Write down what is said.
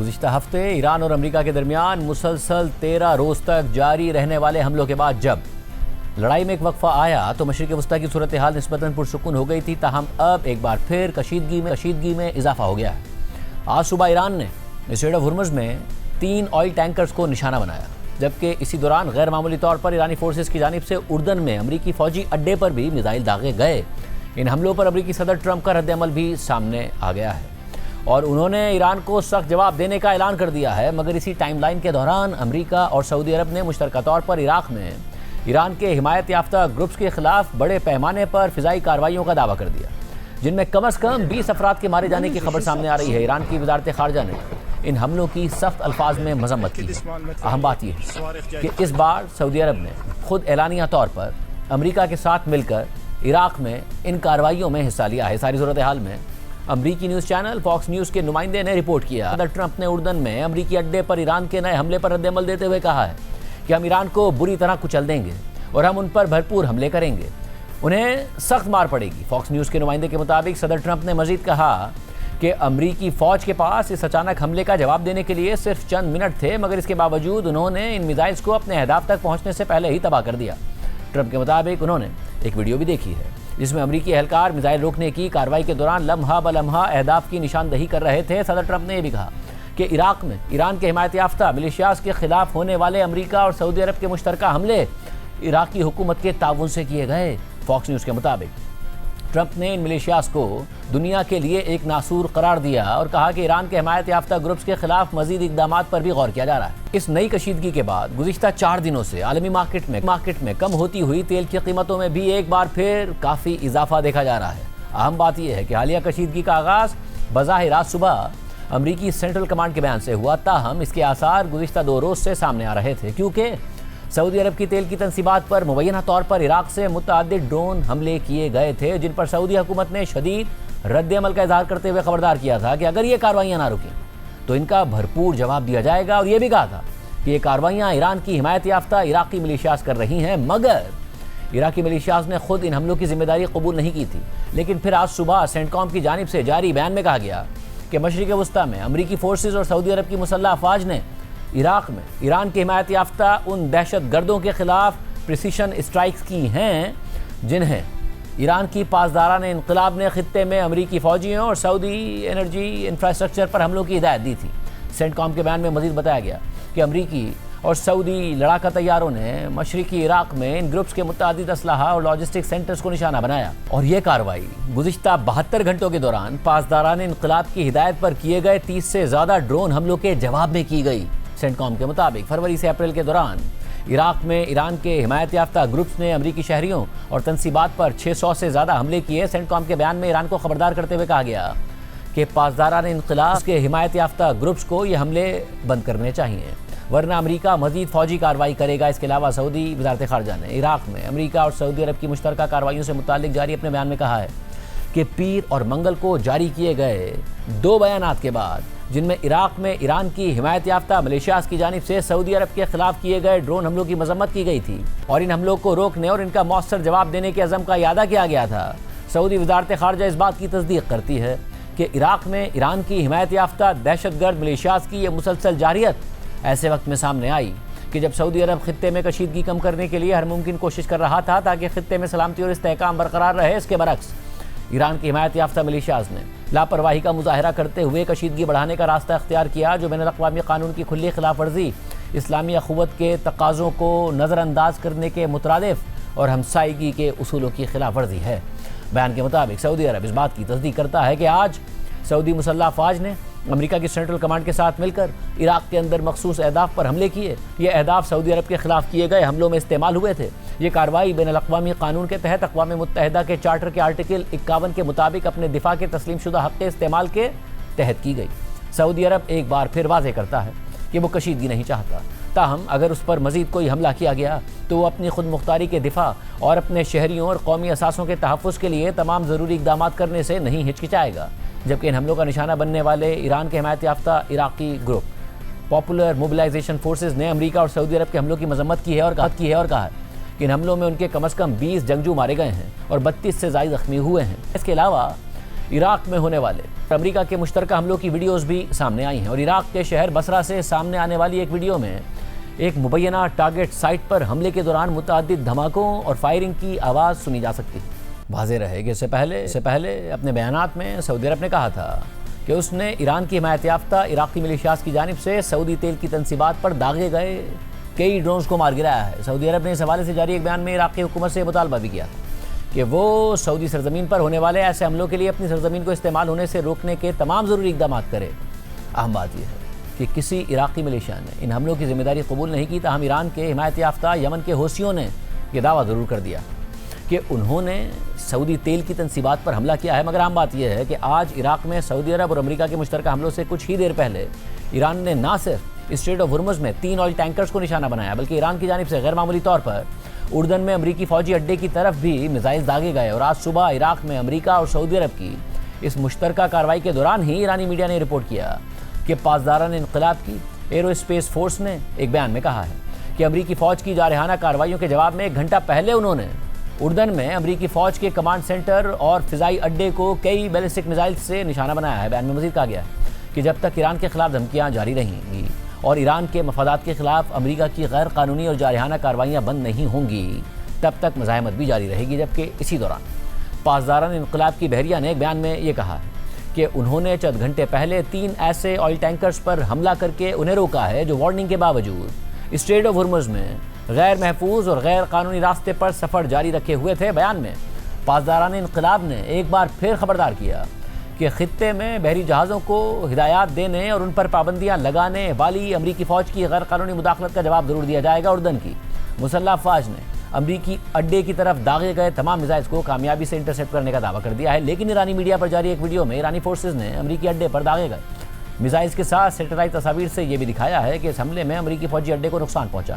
گزشتہ ہفتے ایران اور امریکہ کے درمیان مسلسل 13 روز تک جاری رہنے والے حملوں کے بعد جب لڑائی میں ایک وقفہ آیا تو مشرق وسطی کی صورتحال نسبتاً پرسکون ہو گئی تھی، تاہم اب ایک بار پھر کشیدگی میں اضافہ ہو گیا ہے۔ آج صبح ایران نے اسٹریٹ آف ہرمز میں 3 آئل ٹینکرز کو نشانہ بنایا، جبکہ اسی دوران غیر معمولی طور پر ایرانی فورسز کی جانب سے اردن میں امریکی فوجی اڈے پر بھی میزائل داغے گئے۔ ان حملوں پر امریکی صدر ٹرمپ کا رد عمل بھی سامنے آ گیا ہے اور انہوں نے ایران کو سخت جواب دینے کا اعلان کر دیا ہے، مگر اسی ٹائم لائن کے دوران امریکہ اور سعودی عرب نے مشترکہ طور پر عراق میں ایران کے حمایت یافتہ گروپس کے خلاف بڑے پیمانے پر فضائی کارروائیوں کا دعویٰ کر دیا، جن میں کم از کم 20 افراد کے مارے جانے کی خبر سامنے آ رہی ہے۔ ایران کی وزارت خارجہ نے ان حملوں کی سخت الفاظ میں مذمت کی ہے۔ اہم بات یہ ہے کہ اس بار سعودی عرب نے خود اعلانیہ طور پر امریکہ کے ساتھ مل کر عراق میں ان کارروائیوں میں حصہ لیا ہے۔ ساری صورتحال میں امریکی نیوز چینل فاکس نیوز کے نمائندے نے رپورٹ کیا، صدر ٹرمپ نے اردن میں امریکی اڈے پر ایران کے نئے حملے پر رد عمل دیتے ہوئے کہا ہے کہ ہم ایران کو بری طرح کچل دیں گے اور ہم ان پر بھرپور حملے کریں گے، انہیں سخت مار پڑے گی۔ فاکس نیوز کے نمائندے کے مطابق صدر ٹرمپ نے مزید کہا کہ امریکی فوج کے پاس اس اچانک حملے کا جواب دینے کے لیے صرف چند منٹ تھے، مگر اس کے باوجود انہوں نے ان میزائلز کو اپنے اہداف تک پہنچنے سے پہلے ہی تباہ کر دیا۔ ٹرمپ کے مطابق انہوں نے ایک ویڈیو بھی دیکھی ہے جس میں امریکی اہلکار میزائل روکنے کی کارروائی کے دوران لمحہ بلمحہ اہداف کی نشاندہی کر رہے تھے۔ صدر ٹرمپ نے یہ بھی کہا کہ عراق میں ایران کے حمایت یافتہ ملیشیاز کے خلاف ہونے والے امریکہ اور سعودی عرب کے مشترکہ حملے عراقی حکومت کے تعاون سے کیے گئے۔ فاکس نیوز کے مطابق ٹرمپ نے ان ملیشیاز کو دنیا کے لیے ایک ناسور قرار دیا اور کہا کہ ایران کے حمایت یافتہ گروپس کے خلاف مزید اقدامات پر بھی غور کیا جا رہا ہے۔ اس نئی کشیدگی کے بعد گزشتہ 4 دنوں سے عالمی مارکیٹ میں کم ہوتی ہوئی تیل کی قیمتوں میں بھی ایک بار پھر کافی اضافہ دیکھا جا رہا ہے۔ اہم بات یہ ہے کہ حالیہ کشیدگی کا آغاز بظاہر آج صبح امریکی سینٹرل کمانڈ کے بیان سے ہوا، تاہم اس کے آثار گزشتہ 2 روز سے سامنے آ رہے تھے، کیونکہ سعودی عرب کی تیل کی تنصیبات پر مبینہ طور پر عراق سے متعدد ڈرون حملے کیے گئے تھے، جن پر سعودی حکومت نے شدید رد عمل کا اظہار کرتے ہوئے خبردار کیا تھا کہ اگر یہ کارروائیاں نہ رکیں تو ان کا بھرپور جواب دیا جائے گا، اور یہ بھی کہا تھا کہ یہ کارروائیاں ایران کی حمایت یافتہ عراقی ملیشیاز کر رہی ہیں، مگر عراقی ملیشیاز نے خود ان حملوں کی ذمہ داری قبول نہیں کی تھی۔ لیکن پھر آج صبح سینٹ کام کی جانب سے جاری بیان میں کہا گیا کہ مشرق وسطی میں امریکی فورسز اور سعودی عرب کی مسلح افواج نے عراق میں ایران کی حمایت یافتہ ان دہشت گردوں کے خلاف پریسیشن اسٹرائکس کی ہیں جنہیں ایران کی پاسداران انقلاب نے خطے میں امریکی فوجیوں اور سعودی انرجی انفراسٹرکچر پر حملوں کی ہدایت دی تھی۔ سینٹ کام کے بیان میں مزید بتایا گیا کہ امریکی اور سعودی لڑاکا طیاروں نے مشرقی عراق میں ان گروپس کے متعدد اسلحہ اور لاجسٹک سینٹرز کو نشانہ بنایا، اور یہ کارروائی گزشتہ 72 گھنٹوں کے دوران پاسداران انقلاب کی ہدایت پر کیے گئے 30 سے زیادہ ڈرون حملوں کے جواب میں کی گئی۔ سینٹ کام کے مطابق فروری سے اپریل کے دوران عراق میں ایران کے حمایت یافتہ گروپس نے امریکی شہریوں اور تنصیبات پر 600 سے زیادہ حملے کیے۔ سینٹ کام کے بیان میں ایران کو خبردار کرتے ہوئے کہا گیا کہ پاسداران انقلاب کے حمایت یافتہ گروپس کو یہ حملے بند کرنے چاہیے، ورنہ امریکہ مزید فوجی کارروائی کرے گا۔ اس کے علاوہ سعودی وزارت خارجہ نے عراق میں امریکہ اور سعودی عرب کی مشترکہ کارروائیوں سے متعلق جاری اپنے بیان میں کہا ہے کہ پیر اور منگل کو جاری کیے گئے 2 بیانات کے بعد، جن میں عراق میں ایران کی حمایت یافتہ ملیشیاز کی جانب سے سعودی عرب کے خلاف کیے گئے ڈرون حملوں کی مذمت کی گئی تھی اور ان حملوں کو روکنے اور ان کا مؤثر جواب دینے کے عزم کا اعادہ کیا گیا تھا، سعودی وزارت خارجہ اس بات کی تصدیق کرتی ہے کہ عراق میں ایران کی حمایت یافتہ دہشت گرد ملیشیاز کی یہ مسلسل جارحیت ایسے وقت میں سامنے آئی کہ جب سعودی عرب خطے میں کشیدگی کم کرنے کے لیے ہر ممکن کوشش کر رہا تھا تاکہ خطے میں سلامتی اور استحکام برقرار رہے، اس کے برعکس ایران کی حمایت یافتہ ملیشیاز نے لاپرواہی کا مظاہرہ کرتے ہوئے کشیدگی بڑھانے کا راستہ اختیار کیا، جو بین الاقوامی قانون کی کھلی خلاف ورزی، اسلامی اخوت کے تقاضوں کو نظر انداز کرنے کے مترادف اور ہمسائیگی کے اصولوں کی خلاف ورزی ہے۔ بیان کے مطابق سعودی عرب اس بات کی تصدیق کرتا ہے کہ آج سعودی مسلح افواج نے امریکہ کی سینٹرل کمانڈ کے ساتھ مل کر عراق کے اندر مخصوص اہداف پر حملے کیے۔ یہ اہداف سعودی عرب کے خلاف کیے گئے حملوں میں استعمال ہوئے تھے۔ یہ کارروائی بین الاقوامی قانون کے تحت اقوام متحدہ کے چارٹر کے آرٹیکل 51 کے مطابق اپنے دفاع کے تسلیم شدہ حق استعمال کے تحت کی گئی۔ سعودی عرب ایک بار پھر واضح کرتا ہے کہ وہ کشیدگی نہیں چاہتا، تاہم اگر اس پر مزید کوئی حملہ کیا گیا تو وہ اپنی خود مختاری کے دفاع اور اپنے شہریوں اور قومی اثاثوں کے تحفظ کے لیے تمام ضروری اقدامات کرنے سے نہیں ہچکچائے گا۔ جبکہ ان حملوں کا نشانہ بننے والے ایران کے حمایت یافتہ عراقی گروپ پاپولر موبلائزیشن فورسز نے امریکہ اور سعودی عرب کے حملوں کی مذمت کی ہے اور کہا ہے کہ ان حملوں میں ان کے کم از کم 20 جنگجو مارے گئے ہیں اور 32 سے زائد زخمی ہوئے ہیں۔ اس کے علاوہ عراق میں ہونے والے امریکہ کے مشترکہ حملوں کی ویڈیوز بھی سامنے آئی ہیں اور عراق کے شہر بصرہ سے سامنے آنے والی ایک ویڈیو میں ایک مبینہ ٹارگٹ سائٹ پر حملے کے دوران متعدد دھماکوں اور فائرنگ کی آواز سنی جا سکتی ہے۔ واضح رہے کہ اس سے پہلے اپنے بیانات میں سعودی عرب نے کہا تھا کہ اس نے ایران کی حمایت یافتہ عراقی ملیشیاز کی جانب سے سعودی تیل کی تنصیبات پر داغے گئے کئی ڈرونز کو مار گرایا ہے۔ سعودی عرب نے اس حوالے سے جاری ایک بیان میں عراق کی حکومت سے مطالبہ بھی کیا کہ وہ سعودی سرزمین پر ہونے والے ایسے حملوں کے لیے اپنی سرزمین کو استعمال ہونے سے روکنے کے تمام ضروری اقدامات کرے۔ اہم بات یہ ہے کہ کسی عراقی ملیشیا نے ان حملوں کی ذمہ داری قبول نہیں کی، تاہم ایران کے حمایت یافتہ یمن کے حوثیوں نے یہ دعویٰ ضرور کر دیا کہ انہوں نے سعودی تیل کی تنصیبات پر حملہ کیا ہے۔ مگر عام بات یہ ہے کہ آج عراق میں سعودی عرب اور امریکہ کے مشترکہ حملوں سے کچھ ہی دیر پہلے ایران نے نہ صرف اسٹریٹ آف ہرمز میں 3 آئل ٹینکرز کو نشانہ بنایا بلکہ ایران کی جانب سے غیر معمولی طور پر اردن میں امریکی فوجی اڈے کی طرف بھی میزائل داغے گئے اور آج صبح عراق میں امریکہ اور سعودی عرب کی اس مشترکہ کارروائی کے دوران ہی ایرانی میڈیا نے رپورٹ کیا کہ پاسداران انقلاب کی ایرو اسپیس فورس نے ایک بیان میں کہا ہے کہ امریکی فوج کی جارحانہ کارروائیوں کے جواب میں 1 گھنٹہ پہلے انہوں نے اردن میں امریکی فوج کے کمانڈ سینٹر اور فضائی اڈے کو کئی بیلسٹک میزائل سے نشانہ بنایا ہے۔ بیان میں مزید کہا گیا ہے کہ جب تک ایران کے خلاف دھمکیاں جاری رہیں گی اور ایران کے مفادات کے خلاف امریکہ کی غیر قانونی اور جارحانہ کارروائیاں بند نہیں ہوں گی تب تک مزاحمت بھی جاری رہے گی۔ جبکہ اسی دوران پاسداران انقلاب کی بحریہ نے ایک بیان میں یہ کہا ہے کہ انہوں نے چند گھنٹے پہلے 3 ایسے آئل ٹینکرز پر حملہ کر کے انہیں روکا ہے جو وارننگ کے باوجود اسٹریٹ آف ہرمز میں غیر محفوظ اور غیر قانونی راستے پر سفر جاری رکھے ہوئے تھے۔ بیان میں پاسداران انقلاب نے ایک بار پھر خبردار کیا کہ خطے میں بحری جہازوں کو ہدایات دینے اور ان پر پابندیاں لگانے والی امریکی فوج کی غیر قانونی مداخلت کا جواب ضرور دیا جائے گا۔ اردن کی مسلح افواج نے امریکی اڈے کی طرف داغے گئے تمام میزائلز کو کامیابی سے انٹرسیپٹ کرنے کا دعویٰ کر دیا ہے، لیکن ایرانی میڈیا پر جاری ایک ویڈیو میں ایرانی فورسز نے امریکی اڈے پر داغے گئے میزائلز کے ساتھ سیٹلائٹ تصاویر سے یہ بھی دکھایا ہے کہ اس حملے میں امریکی فوجی اڈے کو نقصان پہنچا۔